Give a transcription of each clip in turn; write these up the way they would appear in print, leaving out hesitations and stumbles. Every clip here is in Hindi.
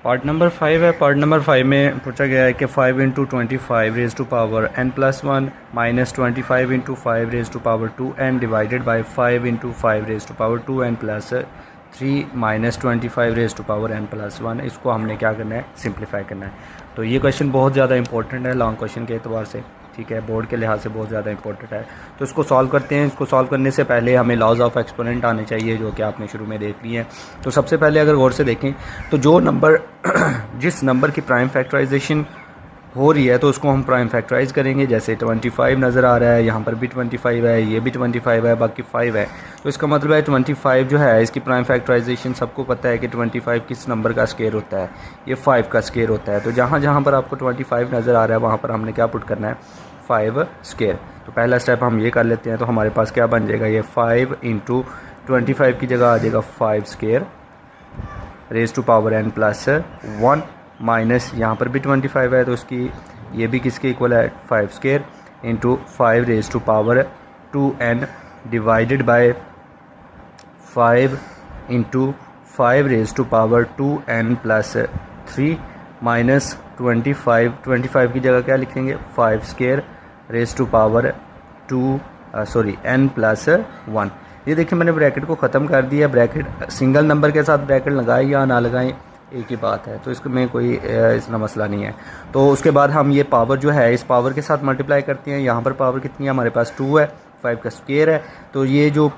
पार्ट नंबर 5 है। पार्ट नंबर 5 में पूछा गया है कि 5 into 25 raise to power n plus 1 minus 25 into 5 raise to power 2n divided by 5 into 5 raise to power 2n plus 3 minus 25 raise to power n plus 1। इसको हमने क्या करना है, सिंप्लीफाई करना है। तो ये क्वेश्चन बहुत ज़्यादा इंपॉर्टेंट है लॉन्ग क्वेश्चन के एतबार से, ठीक है, बोर्ड के लिहाज से बहुत ज़्यादा इंपॉर्टेंट है। तो इसको सॉल्व करते हैं। इसको सॉल्व करने से पहले हमें लॉज ऑफ एक्सपोनेंट आने चाहिए, जो कि आपने शुरू में देख लिए हैं। तो सबसे पहले अगर गौर से देखें तो जो नंबर जिस नंबर की प्राइम फैक्टराइजेशन हो रही है तो उसको हम प्राइम फैक्टराइज करेंगे। जैसे 25 नज़र आ रहा है, यहाँ पर भी 25 है, ये भी 25 है, बाकी 5 है। तो इसका मतलब है 25 जो है इसकी प्राइम फैक्टराइजेशन सबको पता है कि 25 किस नंबर का स्केयर होता है, ये 5 का स्केयर होता है। तो जहाँ जहाँ पर आपको 25 नज़र आ रहा है वहाँ पर हमने क्या पुट करना है, 5 स्केयर। तो पहला स्टेप हम ये कर लेते हैं। तो हमारे पास क्या बन जाएगा, ये 5 इंटू 25 की जगह आ जाएगा 5 square raise to power n plus 1 minus यहाँ पर भी 25 है तो उसकी ये भी किसके इक्वल है, 5 square into 5 raise to power 2n divided by 5 into 5 raise to power 2n plus 3 minus 25 की जगह क्या लिखेंगे, 5 square raise to power n plus 1। ये देखिए मैंने ब्रैकेट को ख़त्म कर दिया। ब्रैकेट सिंगल नंबर के साथ ब्रैकेट लगाएं या ना लगाएं एक ही बात है, तो इसमें कोई इतना मसला नहीं है। तो उसके बाद हम ये पावर जो है इस पावर के साथ मल्टीप्लाई करते हैं। यहाँ पर पावर कितनी है, हमारे पास 2 है, 5 का स्क्वायर है। तो ये जो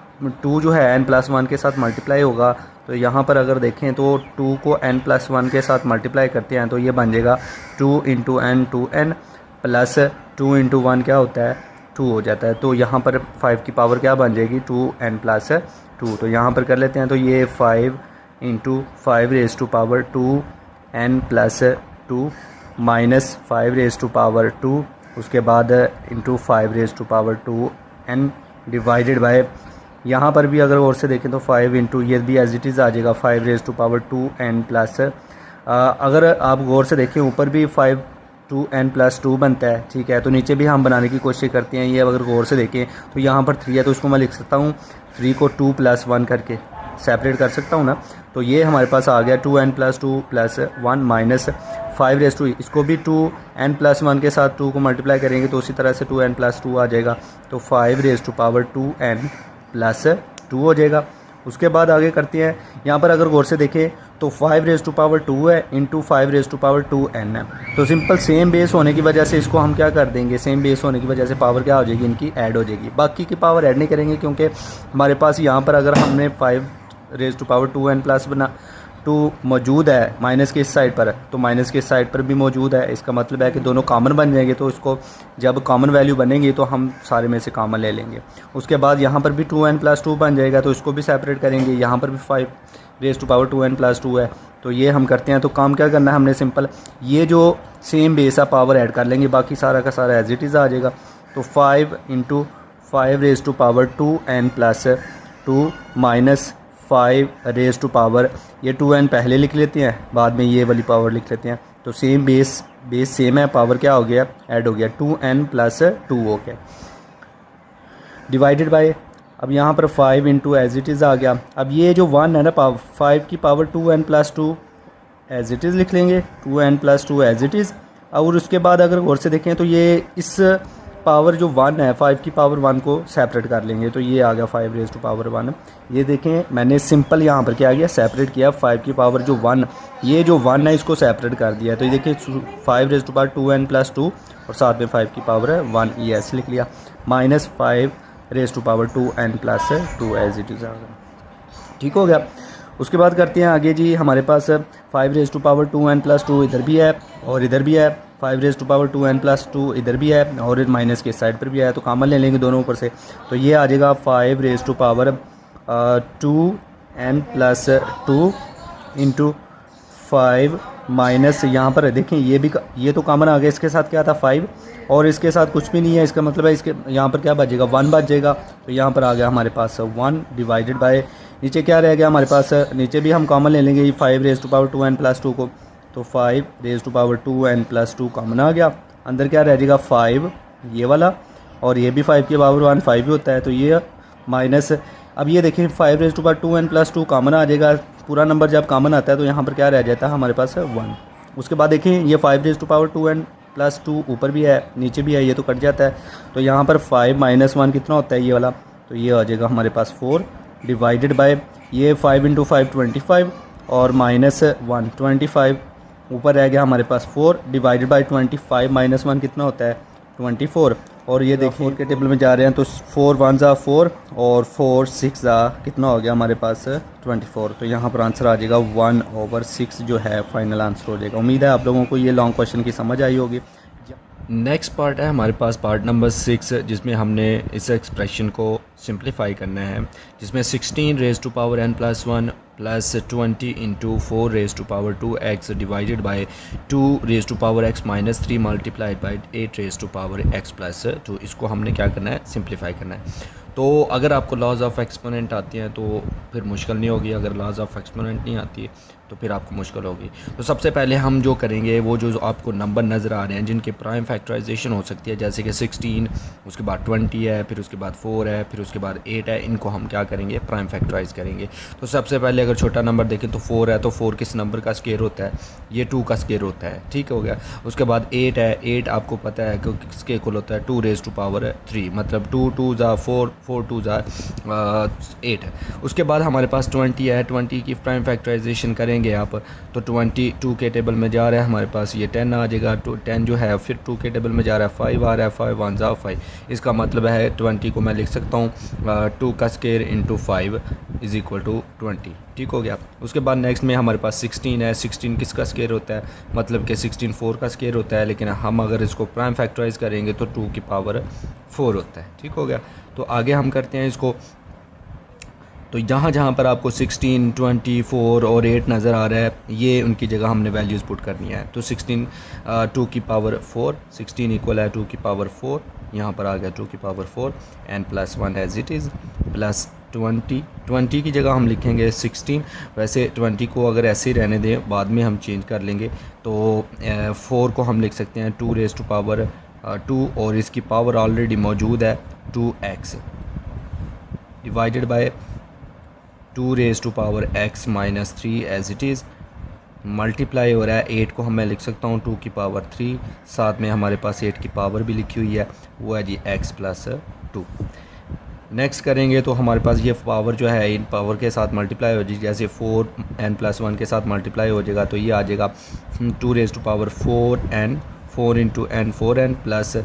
2 जो है n प्लस 1 के साथ मल्टीप्लाई होगा। तो यहाँ पर अगर देखें तो 2 को n प्लस 1 के साथ मल्टीप्लाई करते हैं तो ये बन जाएगा 2 into n 2n plus 2 into 1 क्या होता है, 2 हो जाता है। तो यहाँ पर 5 की पावर क्या बन जाएगी, 2n प्लस 2। तो यहाँ पर कर लेते हैं। तो ये 5 into 5 raise to power 2n plus 2 minus 5 raise to power 2, उसके बाद into 5 raise to power 2n divided by, यहाँ पर भी अगर और से देखें तो 5 इंटू ये भी एज इट इज़ आ जाएगा 5 raise to power 2n plus अगर आप गौर से देखें ऊपर भी 5 2n प्लस 2 बनता है, ठीक है। तो नीचे भी हम बनाने की कोशिश करते हैं। ये अगर गौर से देखें तो यहाँ पर 3 है तो इसको मैं लिख सकता हूँ 3 को 2 प्लस 1 करके सेपरेट कर सकता हूँ ना। तो ये हमारे पास आ गया 2n plus 2 plus 1 minus 5 raise to, इसको भी 2n प्लस 1 के साथ 2 को मल्टीप्लाई करेंगे तो उसी तरह से 2n प्लस 2 आ जाएगा। तो 5 raise to power 2n plus 2 हो जाएगा। उसके बाद आगे करते हैं। यहाँ पर अगर गौर से देखें तो 5 रेज टू पावर 2 है into 5 raise to power 2n है। तो सिंपल सेम बेस होने की वजह से इसको हम क्या कर देंगे, सेम बेस होने की वजह से पावर क्या हो जाएगी, इनकी ऐड हो जाएगी। बाकी की पावर ऐड नहीं करेंगे क्योंकि हमारे पास यहाँ पर अगर हमने 5 raise to power 2n plus बना 2 मौजूद है माइनस के इस साइड पर, तो माइनस के इस साइड पर भी मौजूद है। इसका मतलब है कि दोनों कॉमन बन जाएंगे। तो इसको जब कॉमन वैल्यू बनेंगी तो हम सारे में से कॉमन ले लेंगे। उसके बाद यहाँ पर भी 2n प्लस 2 बन जाएगा तो इसको भी सेपरेट करेंगे। यहाँ पर भी 5 raise to power 2n plus 2 है। तो ये हम करते हैं। तो काम क्या करना है हमने, सिंपल ये जो सेम बेस है पावर ऐड कर लेंगे, बाकी सारा का सारा एज इट इज़ आ जाएगा। तो 5 into 5 raise to power 2n plus 2 minus 5 raise to power, ये 2n पहले लिख लेते हैं, बाद में ये वाली पावर लिख लेते हैं। तो सेम बेस सेम है, पावर क्या हो गया, ऐड हो गया, 2n प्लस 2 हो गया डिवाइडेड बाय, अब यहाँ पर 5 इंटू एज इट इज़ आ गया। अब ये जो 1 है ना, 5 की power 2n plus 2 as it is लिख लेंगे, 2n plus 2 as it is. और उसके बाद अगर गौर से देखें तो ये इस पावर जो 1 है 5 की पावर 1 को सेपरेट कर लेंगे। तो ये आ गया 5 रेज टू पावर 1। ये देखें मैंने सिंपल यहाँ पर क्या किया, सेपरेट किया। 5 की पावर जो 1, ये जो 1 है इसको सेपरेट कर दिया। तो ये देखिए 5 raise to power 2n plus 2 और साथ में 5 की पावर है 1, ये ऐसे लिख लिया, minus 5 raise to power 2n plus 2 as it is आ गया, ठीक हो गया। उसके बाद करते हैं आगे जी। हमारे पास 5 raise to power 2n plus 2 इधर भी है और इधर भी है, 5 raise to power 2n plus 2 इधर भी है और माइनस के साइड पर भी है। तो कॉमन ले लेंगे दोनों ऊपर से। तो ये आ जाएगा 5 raise to power 2n plus 2 into 5 minus, यहाँ पर देखें ये तो कॉमन आ गया। इसके साथ क्या था 5 और इसके साथ कुछ भी नहीं है। इसका मतलब है इसके यहाँ पर क्या बचेगा, 1 बच जाएगा। तो यहाँ पर आ गया हमारे पास 1 डिवाइडेड बाय, नीचे क्या रह गया हमारे पास, नीचे भी हम कॉमन ले लेंगे 5 raise to power 2n plus 2 को। तो 5 raise to power 2n plus 2 common आ गया। अंदर क्या रह जाएगा 5 ये वाला, और ये भी 5 की पावर 1 5 ही होता है। तो ये माइनस, अब ये देखिए 5 raise to power 2n plus 2 common आ जाएगा, पूरा नंबर जब कॉमन आता है तो यहाँ पर क्या रह जाता है हमारे पास है 1। उसके बाद देखें ये 5 raise to power 2 and plus 2 ऊपर भी है नीचे भी है, ये तो कट जाता है। तो यहाँ पर 5 माइनस 1 कितना होता है ये वाला, तो ये आ जाएगा हमारे पास 4 डिवाइडेड बाय ये 5 इंटू 5 25 और माइनस 1 25 ऊपर रह गया हमारे पास 4 डिवाइडेड बाय 25 माइनस 1 कितना होता है 24। और ये देखिए 4 के टेबल में जा रहे हैं तो 4 1 ज़ा 4 और 4 6 ज़ा कितना हो गया हमारे पास 24। तो यहाँ पर आंसर आ जाएगा 1/6 जो है फाइनल आंसर हो जाएगा। उम्मीद है आप लोगों को ये लॉन्ग क्वेश्चन की समझ आई होगी। नेक्स्ट पार्ट है हमारे पास पार्ट नंबर 6, जिसमें हमने इस एक्सप्रेशन को सिंप्लीफाई करना है, जिसमें 16 raise to power n plus 1 plus 20 into 4 raise to power 2x divided by 2 raise to power x minus 3 multiplied by 8 raise to power x plus 2। इसको हमने क्या करना है, सिंप्लीफाई करना है। तो अगर आपको लॉज ऑफ एक्सपोनेंट आती हैं तो फिर मुश्किल नहीं होगी, अगर लॉज ऑफ एक्सपोनेंट नहीं आती है तो फिर आपको मुश्किल होगी। तो सबसे पहले हम जो करेंगे वो जो आपको नंबर नज़र आ रहे हैं जिनके प्राइम फैक्टराइजेशन हो सकती है, जैसे कि 16, उसके बाद 20 है, फिर उसके बाद 4 है, फिर उसके बाद 8 है, इनको हम क्या करेंगे, प्राइम फैक्टराइज करेंगे। तो सबसे पहले अगर छोटा नंबर देखें तो 4 है, तो 4 किस नंबर का स्केयर होता है, ये 2 का स्केयर होता है, ठीक हो गया। उसके बाद 8 है, 8 आपको पता है कि किसके इक्वल होता है 2 रेज़ टू पावर 3, मतलब 2 2 ज़ा 4 4 2 ज़ा 8 है। उसके बाद हमारे पास 20 है, 20 की प्राइम फैक्टराइजेशन करेंगे आप तो 22 के टेबल में जा रहा है हमारे पास, ये 10 आ जाएगा। 10 जो है फिर 2 के टेबल में जा रहा है 5 आ रहा है, 5 1 ज़ा 5। इसका मतलब है 20 को मैं लिख सकता हूँ 2 का square into 5 is equal to 20, ठीक हो गया। उसके बाद नेक्स्ट में हमारे पास 16 है, 16 किसका स्केयर होता है, मतलब कि 16 4 का स्केयर होता है, लेकिन हम अगर इसको प्राइम फैक्टराइज करेंगे तो 2 की पावर 4 होता है, ठीक हो गया। तो आगे हम करते हैं इसको। तो जहाँ जहाँ पर आपको 16 24 और 8 नज़र आ रहा है, ये उनकी जगह हमने वैल्यूज़ पुट करनी है। तो 16 2 की पावर 4, 16 इक्वल है 2 की पावर 4, यहाँ पर आ गया 2 की power 4 n plus 1 as it is plus 20 की जगह हम लिखेंगे 16। वैसे 20 को अगर ऐसे ही रहने दें, बाद में हम चेंज कर लेंगे। तो 4 को हम लिख सकते हैं 2 रेज़ टू पावर 2 और इसकी पावर ऑलरेडी मौजूद है 2x divided by 2 raise to power x minus 3 as it is multiply हो रहा है 8 को मैं लिख सकता हूँ 2 की पावर 3, साथ में हमारे पास 8 की पावर भी लिखी हुई है, वो है जी x प्लस 2। नेक्स्ट करेंगे तो हमारे पास ये पावर जो है इन पावर के साथ मल्टीप्लाई हो जाएगी, जैसे 4n प्लस 1 के साथ मल्टीप्लाई हो जाएगा तो ये आ जाएगा 2 raise to power 4n 4 into n 4n plus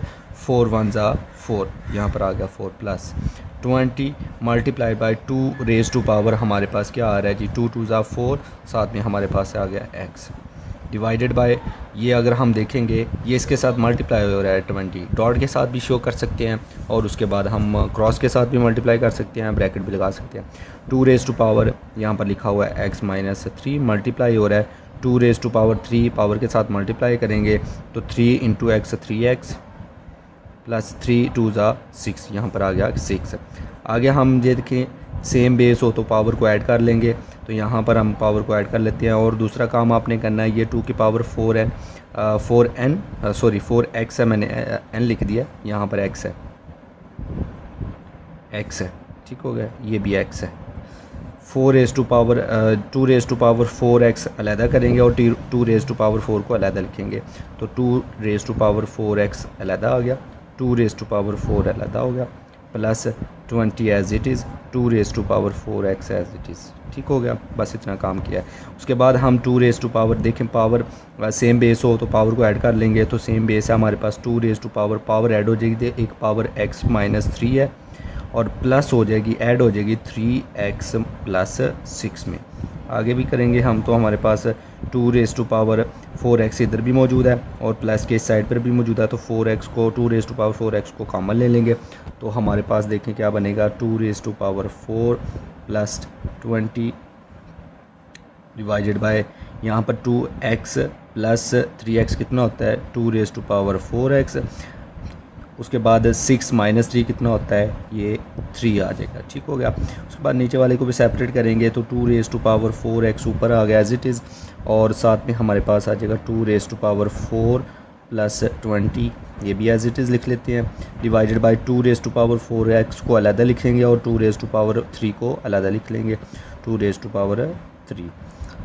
4 1 ज़ा 4, यहाँ पर आ गया 4 plus 20 multiply by 2 raise to power हमारे पास क्या आ रहा है जी 2 2 ज़ा 4, साथ में हमारे पास आ गया x डिवाइडेड बाय ये अगर हम देखेंगे ये इसके साथ मल्टीप्लाई हो रहा है 20, डॉट के साथ भी शो कर सकते हैं और उसके बाद हम क्रॉस के साथ भी मल्टीप्लाई कर सकते हैं, ब्रैकेट भी लगा सकते हैं। 2 रेज़ टू पावर यहाँ पर लिखा हुआ है x माइनस 3 मल्टीप्लाई हो रहा है 2 रेज़ टू पावर 3, पावर के साथ मल्टीप्लाई करेंगे तो 3 इंटू x 3x प्लस 3 2 ज़ा 6, यहाँ पर आ गया 6। आगे हम ये देखें सेम बेस हो तो पावर को ऐड कर लेंगे, तो यहाँ पर हम पावर को ऐड कर लेते हैं। और दूसरा काम आपने करना है, ये 2 की पावर 4 है 4x है, मैंने n लिख दिया, यहाँ पर x है ठीक हो गया, ये भी x है। 2 रेज़ टू पावर 4x अलहदा करेंगे और 2 रेज़ टू पावर 4 को अलहदा लिखेंगे, तो 2 रेज़ टू पावर 4x अलहदा आ गया, 2 रेज़ टू पावर 4 अलहदा हो गया, plus 20 as it is 2 raise to power 4x as it is, ठीक हो गया। बस इतना काम किया है। उसके बाद हम 2 रेज़ टू पावर देखें, पावर सेम बेस हो तो पावर को ऐड कर लेंगे, तो सेम बेस है हमारे पास 2 रेज़ टू पावर ऐड हो जाएगी, एक पावर x माइनस 3 है और प्लस हो जाएगी, ऐड हो जाएगी 3x प्लस 6 में। आगे भी करेंगे हम तो हमारे पास 2 रेज़ टू पावर 4x इधर भी मौजूद है और प्लस के इस साइड पर भी मौजूद है, तो 4x को 2 रेज़ टू पावर 4x को कॉमन ले लेंगे, तो हमारे पास देखें क्या बनेगा 2 raise to power 4 plus 20 divided by यहाँ पर 2x प्लस 3x कितना होता है 2 रेज़ टू पावर 4x, उसके बाद 6 माइनस 3 कितना होता है, ये 3 आ जाएगा, ठीक हो गया। उसके बाद नीचे वाले को भी सेपरेट करेंगे तो 2 रेज़ टू पावर 4x ऊपर आ गया एज इट इज़, और साथ में हमारे पास आ जाएगा 2 रेज़ टू पावर 4 प्लस 20, ये भी एज इट इज़ लिख लेते हैं, divided by 2 raise to power 4x को अलहदा लिखेंगे और 2 रेज़ टू पावर 3 को अलहदा लिख लेंगे, 2 रेज़ टू पावर 3।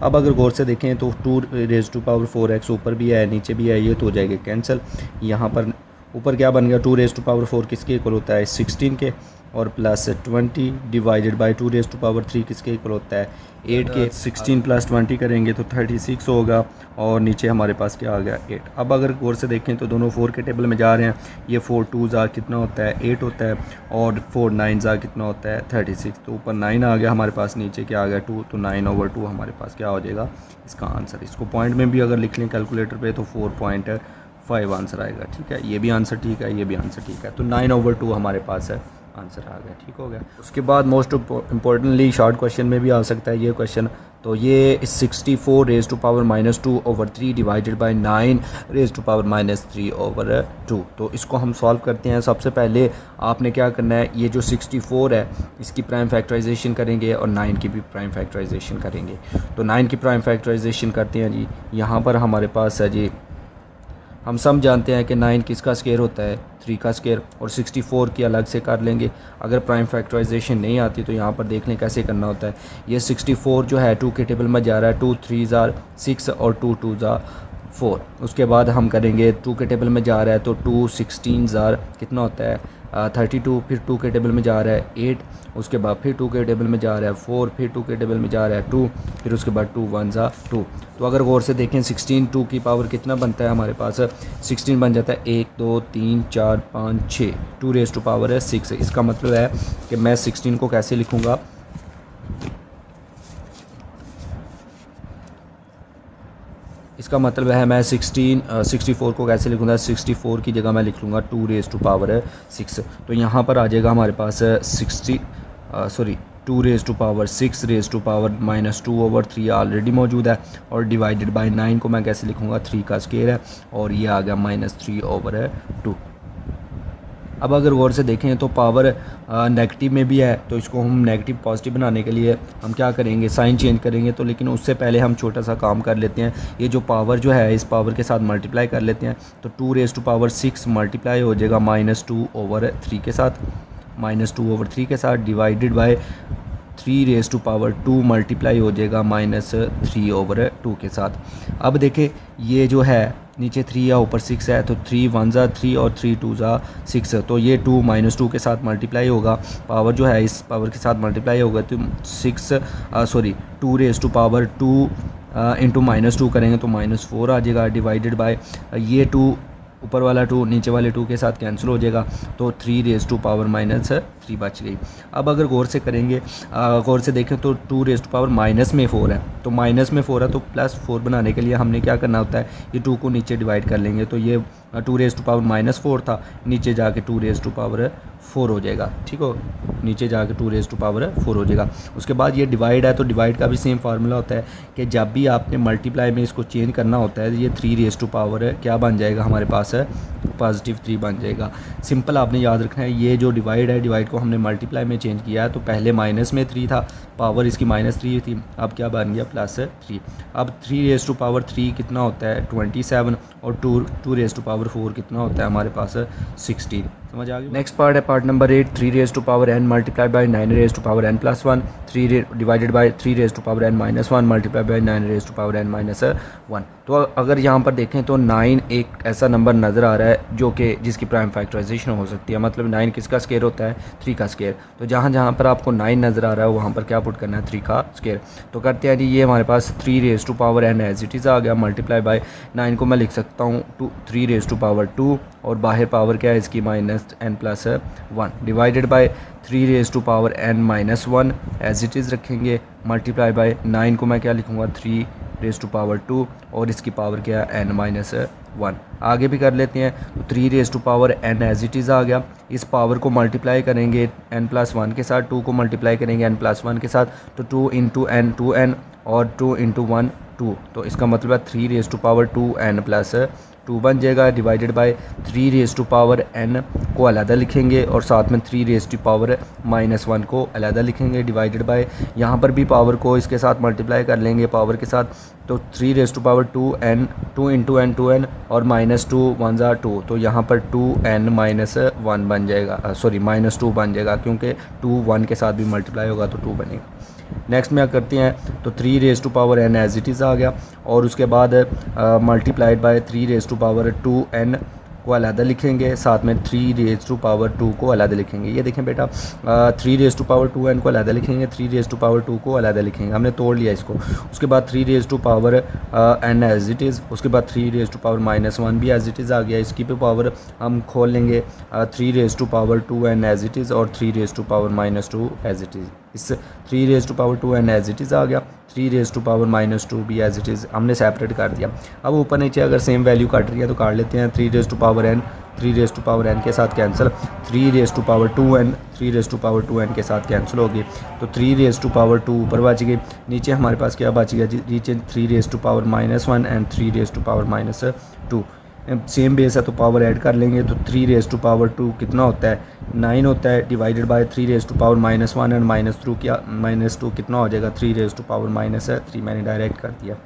अब अगर गौर से देखें तो 2⁴ ऊपर भी है नीचे भी है, ये तो हो जाएगा कैंसिल। यहाँ पर ऊपर क्या बन गया, 2⁴ किसके इक्वल होता है 16 के, और प्लस 20 डिवाइडेड बाई 2⁴ किसके इक्वल होता है 8 के। 16 + 20 करेंगे तो 36 होगा, और नीचे हमारे पास क्या आ गया 8। अब अगर गौर से देखें तो दोनों 4 के टेबल में जा रहे हैं, ये 4 2 कितना होता है 8 होता है, और 4 9 कितना होता है 36। तो ऊपर 9 आ गया हमारे पास, नीचे क्या आ गया 2, तो 9/2 हमारे पास क्या हो जाएगा इसका आंसर। इसको पॉइंट में भी अगर लिख लें कैलकुलेटर पे तो 4.5 आंसर आएगा। ठीक है, ये भी आंसर ठीक है, ये भी आंसर ठीक है, तो 9/2 हमारे पास है आंसर आ गया। ठीक हो गया। उसके बाद मोस्ट इम्पोर्टेंटली शॉर्ट क्वेश्चन में भी आ सकता है ये क्वेश्चन, तो ये 64⁻⁻2/3 डिवाइडेड बाई 9⁻⁻3/2। तो इसको हम सॉल्व करते हैं। सबसे पहले आपने क्या करना है, ये जो 64 है इसकी प्राइम फैक्टराइजेशन करेंगे और 9 की भी प्राइम फैक्टराइजेशन करेंगे। तो 9 की प्राइम फैक्टराइजेशन करते हैं जी। यहाँ पर हमारे पास है जी, हम सब जानते हैं कि 9 किसका स्क्वायर होता है 3 का स्क्वायर, और 64 की अलग से कर लेंगे। अगर प्राइम फैक्टराइजेशन नहीं आती तो यहाँ पर देख लें कैसे करना होता है। ये 64 जो है 2 के टेबल में जा रहा है, 2 3 6 और 2 2 4। उसके बाद हम करेंगे 2 के टेबल में जा रहा है तो 2 16 कितना होता है 32, फिर 2 के टेबल में जा रहा है 8, उसके बाद फिर 2 के टेबल में जा रहा है 4, फिर 2 के टेबल में जा रहा है 2, फिर उसके बाद 2 1 2। तो अगर गौर से देखें 16 2 की पावर कितना बनता है हमारे पास 16 बन जाता है 1 2 3 4 5 6, 2⁻6। इसका मतलब है कि मैं 16 को कैसे लिखूँगा, इसका मतलब है मैं 64 को कैसे लिखूँगा, 64 की जगह मैं लिख लूँगा 2⁻6। तो यहाँ पर आ जाएगा हमारे पास 2⁻6⁻2/3 ऑलरेडी मौजूद है, और डिवाइडेड बाय 9 को मैं कैसे लिखूँगा 3 का स्क्वायर है, और ये आ गया -3/2। अब अगर गौर से देखें तो पावर नेगेटिव में भी है, तो इसको हम नेगेटिव पॉजिटिव बनाने के लिए हम क्या करेंगे, साइन चेंज करेंगे। तो लेकिन उससे पहले हम छोटा सा काम कर लेते हैं। ये जो पावर जो है इस पावर के साथ मल्टीप्लाई कर लेते हैं, तो 2⁻6 मल्टीप्लाई हो जाएगा -2/3 के साथ, -2/3 के साथ डिवाइडेड बाय 3⁻2 मल्टीप्लाई हो जाएगा -3/2 के साथ। अब देखें ये जो है नीचे 3 या ऊपर 6 है, तो 3 1 3 और 3 2 6, तो ये 2 -2 के साथ मल्टीप्लाई होगा। पावर जो है इस पावर के साथ मल्टीप्लाई होगा तो 2⁻2 इंटू -2 करेंगे तो -4 आ जाएगा, डिवाइडेड बाय ये 2 ऊपर वाला 2 नीचे वाले 2 के साथ कैंसिल हो जाएगा, तो 3⁻3 बच गई। अब अगर गौर से करेंगे, गौर से देखें तो 2⁻4 है, तो माइनस में 4 है, तो +4 बनाने के लिए हमने क्या करना होता है, ये 2 को नीचे डिवाइड कर लेंगे। तो ये 2⁻4 था, नीचे जाके 2⁻4 हो जाएगा। ठीक हो, नीचे जाके 2⁻4 हो जाएगा। उसके बाद ये डिवाइड है, तो डिवाइड का भी सेम फार्मूला होता है कि जब भी आपने मल्टीप्लाई में इसको चेंज करना होता है, ये 3⁻, क्या बन जाएगा हमारे पास है +3 बन जाएगा। सिंपल आपने याद रखना है, ये जो डिवाइड है, डिवाइड को हमने मल्टीप्लाई में चेंज किया है, तो पहले माइनस में 3 था, पावर इसकी -3 थी, अब क्या बन गया +3। अब 3⁻3 कितना होता है 27, और 2⁻4 कितना होता है हमारे पास 16। समझ आ गई। नेक्स्ट पार्ट है part number 8, 3⁻n multiply by 9⁻n+1, 3 divided by 3⁻n-1 multiply by 9⁻n-1। तो अगर यहाँ पर देखें तो 9 एक ऐसा नंबर नज़र आ रहा है जो कि जिसकी प्राइम फैक्टराइजेशन हो सकती है, मतलब 9 किसका स्क्वायर होता है 3 का स्क्वायर। तो जहाँ जहाँ पर आपको 9 नज़र आ रहा है वहाँ पर क्या पुट करना है 3 का स्क्वायर। तो करते हैं जी, ये हमारे पास 3⁻n एज इट इज़ आ गया, मल्टीप्लाई बाई 9 को मैं लिख सकता हूँ 3⁻2, और बाहर पावर क्या है इसकी -n+1, divided by 3⁻n-1 as it is रखेंगे, मल्टीप्लाई बाय 9 को मैं क्या लिखूँगा 3⁻2, और इसकी पावर क्या है n-1। आगे भी कर लेते हैं, तो 3⁻n एज इट इज़ आ गया। इस पावर को मल्टीप्लाई करेंगे n+1 के साथ, 2 को मल्टीप्लाई करेंगे n+1 के साथ, तो 2 × n 2n और 2 × 1 2, तो इसका मतलब है 3⁻2n+2 बन जाएगा, डिवाइडेड बाय 3⁻n को अलहदा लिखेंगे और साथ में 3⁻−1 को अलहदा लिखेंगे, डिवाइडेड बाय यहाँ पर भी पावर को इसके साथ मल्टीप्लाई कर लेंगे पावर के साथ, तो 3⁻2n 2 × n 2n और -2 1 2, तो यहाँ पर 2n-1 बन जाएगा, -2 बन जाएगा, क्योंकि 2 1 के साथ भी मल्टीप्लाई होगा तो 2 बनेगा। नेक्स्ट में करते हैं तो 3 raise to power n as it is आ गया, और उसके बाद multiplied by 3 raise to power 2n को अलहदा लिखेंगे, साथ में 3 रेज़ टू पावर 2 को अलहदा लिखेंगे। ये देखें बेटा 3 रेज़ टू पावर 2n को अलहदा लिखेंगे, 3 रेज़ टू पावर 2 को अलहदा लिखेंगे, हमने तोड़ लिया इसको। उसके बाद 3 raise to power n as it is, उसके बाद 3 रेज़ टू पावर -1 भी एज इट इज़ आ गया। इसकी पे पावर हम खोल लेंगे 3 raise to power 2n as it is और 3 raise to power -2 as it is. इस 3 raise to power 2n as it is आ गया, 3 रेज़ टू पावर -2 भी एज इट इज़ हमने सेपरेट कर दिया। अब ऊपर नीचे अगर सेम वैल्यू काट रही है तो काट लेते हैं। 3 raise to power n, 3 raise to power n के साथ cancel, 3 raise to power 2n, 3 raise to power 2n के साथ कैंसिल होगी, तो 3 रेज़ टू पावर 2 ऊपर बच गई। नीचे हमारे पास क्या बच गया जी, नीचे 3 raise to power -1 and 3 raise to power -2। Same base है तो पावर ऐड कर लेंगे, तो 3 रेज़ टू पावर 2 कितना होता है, 9 होता है, divided by 3 raise to power -1 and -2 कितना हो जाएगा, 3 रेज़ टू पावर -3 मैंने डायरेक्ट कर दिया।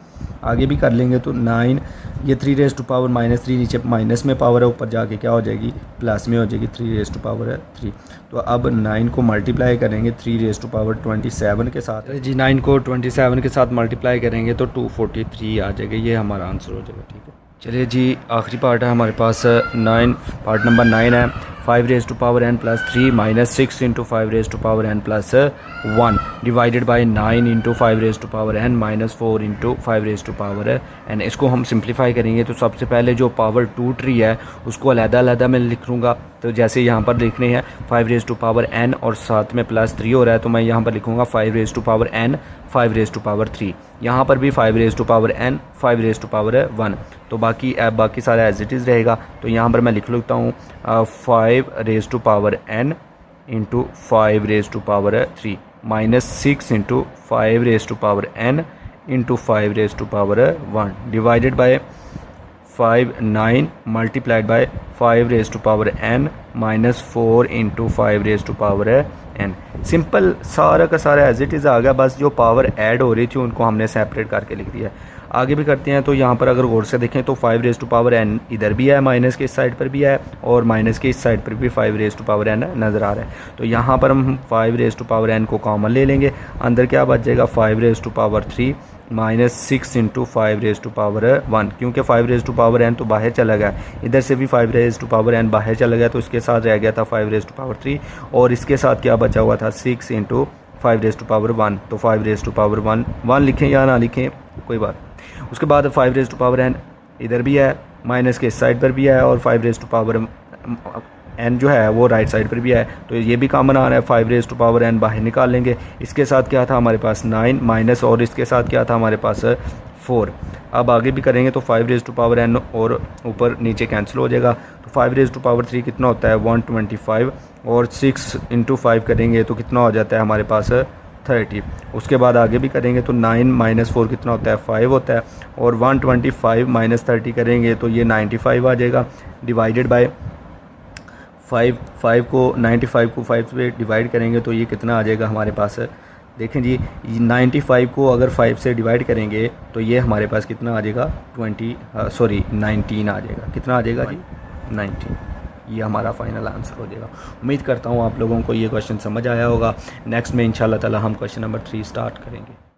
आगे भी कर लेंगे तो 9, ये 3 रेज़ टू पावर -3 नीचे माइनस में पावर है, ऊपर जाके क्या हो जाएगी, प्लस में हो जाएगी 3 रेज़ टू पावर 3। तो अब 9 को मल्टीप्लाई करेंगे 3 रेज़ टू पावर 27 के साथ जी, 9 को 27 के साथ मल्टीप्लाई करेंगे तो 243 आ जाएगा, ये हमारा आंसर हो जाएगा। ठीक है, चलिए जी आखिरी पार्ट है हमारे पास 9, पार्ट नंबर 9 है। 5 raise to power n plus 3 -6 into 5 raise to power n plus 1 divided by 9 into 5 raise to power n -4 into 5 raise to power n। इसको हम सिंप्लीफाई करेंगे तो सबसे पहले जो पावर टूट रही है उसको अलग-अलग मैं लिख लूँगा। तो जैसे यहाँ पर लिखने हैं 5 रेज़ टू पावर n और साथ में +3 हो रहा है, तो मैं यहाँ पर लिखूँगा 5 raise to power n 5 raise to power 3। यहाँ पर भी 5 raise to power n 5 raise to power 1। तो बाकी सारा एज इट इज़ रहेगा। तो यहाँ पर मैं लिख लेता हूँ 5 raise to power n into 5 raise to power 3 -6 into 5 raise to power n into 5 raise to power 1 divided by 9 multiplied by 5 raise to power n -4 into 5 raise to power n। Simple सारा का सारा एज इट इज़ आ गया, बस जो पावर ऐड हो रही थी उनको हमने सेपरेट करके लिख दिया है। आगे भी करते हैं तो यहाँ पर अगर गौर से देखें तो 5 रेज़ टू पावर n इधर भी है, माइनस के इस साइड पर भी है, और माइनस के इस साइड पर भी 5 रेज़ टू पावर n नज़र आ रहा है। तो यहाँ पर हम 5 रेज़ टू पावर n को कॉमन ले लेंगे, अंदर क्या बच जाएगा 5 raise to power 3 -6 into 5 raise to power 1, क्योंकि 5 रेज़ टू पावर n तो बाहर चला गया, इधर से भी 5 रेज़ टू पावर n बाहर चला गया, तो इसके साथ रह गया था 5 रेज़ टू पावर 3, और इसके साथ क्या बचा हुआ था 6 इंटू 5 रेज़ टू पावर 1। तो 5 रेज़ टू पावर 1 लिखें या ना लिखें कोई बात। उसके बाद 5 रेज़ टू पावर n इधर भी है, माइनस के इस साइड पर भी है, और 5 रेज़ टू पावर n जो है वो राइट साइड पर भी है, तो ये भी कॉमन आ रहा है। 5 रेज़ टू पावर n बाहर निकाल लेंगे, इसके साथ क्या था हमारे पास 9 माइनस, और इसके साथ क्या था हमारे पास 4। अब आगे भी करेंगे तो 5 रेज़ टू पावर n और ऊपर नीचे कैंसिल हो जाएगा, तो 5 रेज़ टू पावर 3 कितना होता है 125, और 6 इंटू 5 करेंगे तो कितना हो जाता है हमारे पास 30। उसके बाद आगे भी करेंगे तो 9 माइनस 4 कितना होता है 5 होता है, और 125 माइनस 30 करेंगे तो ये 95 आ जाएगा, डिवाइडेड बाय 5 को 95 को 5 से डिवाइड करेंगे तो ये कितना आ जाएगा हमारे पास, देखें जी 95 को अगर 5 से डिवाइड करेंगे तो ये हमारे पास कितना आ जाएगा 19 आ जाएगा। कितना आ जाएगा जी 19। ये हमारा फाइनल आंसर हो जाएगा। उम्मीद करता हूँ आप लोगों को ये क्वेश्चन समझ आया होगा। नेक्स्ट में इंशाल्लाह ताला हम क्वेश्चन नंबर 3 स्टार्ट करेंगे।